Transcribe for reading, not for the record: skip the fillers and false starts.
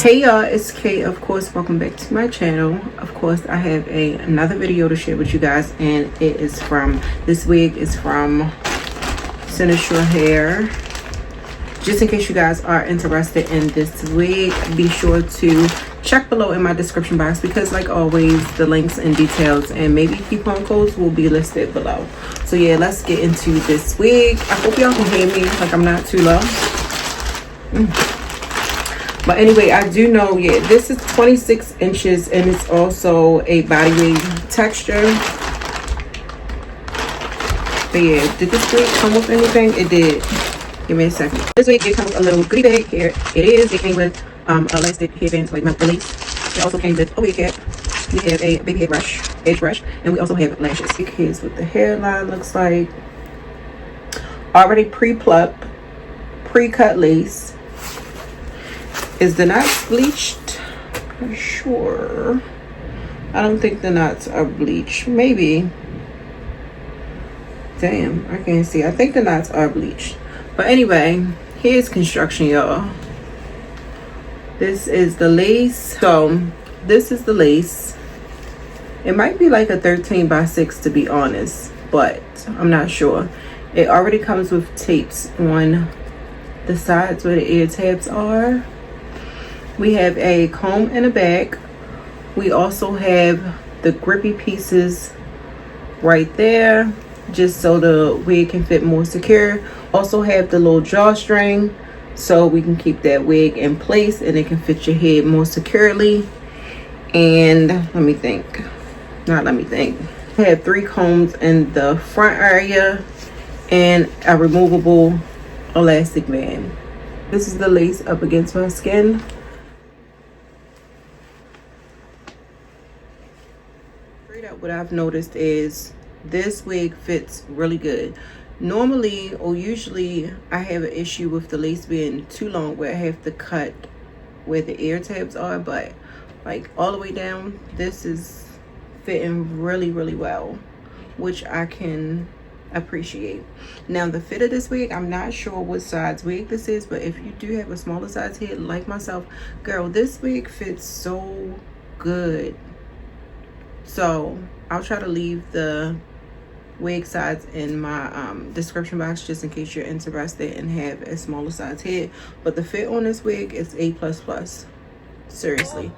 Hey y'all, it's Kay. Of course, welcome back to my channel. Of course, I have another video to share with you guys, and it is from, this wig is from Cynosure hair. Just in case you guys are interested in this wig, be sure to check below in my description box, because like always, the links and details and maybe coupon codes will be listed below. So yeah, let's get into this wig. I hope y'all can hear me, like I'm not too low. But anyway, I do know, yeah, this is 26 inches and it's also a body wig texture. But yeah, did this wig come with anything? It did. Give me a second. This wig did come with a little goodie bag here. It came with elastic headbands, like my release. It also came with a wig cap. We have a baby hair brush, edge brush, and we also have lashes. Here's what the hairline looks like. Already pre-plucked, pre-cut lace. Is the knots bleached? I'm sure. I don't think the knots are bleached. Maybe. Damn, I can't see. I think the knots are bleached. But anyway, here's construction, y'all. This is the lace. So this is the lace. It might be like a 13x6 to be honest, but I'm not sure. It already comes with tapes on the sides where the ear tabs are. We have a comb in the back. We also have the grippy pieces right there, just so the wig can fit more secure. Also have the little drawstring, so we can keep that wig in place and it can fit your head more securely. And we have 3 combs in the front area and a removable elastic band. This is the lace up against my skin. What I've noticed is this wig fits really good. Normally or usually I have an issue with the lace being too long where I have to cut where the ear tabs are, but like all the way down, this is fitting really well, which I can appreciate. Now the fit of this wig, I'm not sure what size wig this is, but if you do have a smaller size head like myself, girl, this wig fits so good. So I'll try to leave the wig size in my description box, just in case you're interested and have a smaller size head. But the fit on this wig is A++. Seriously.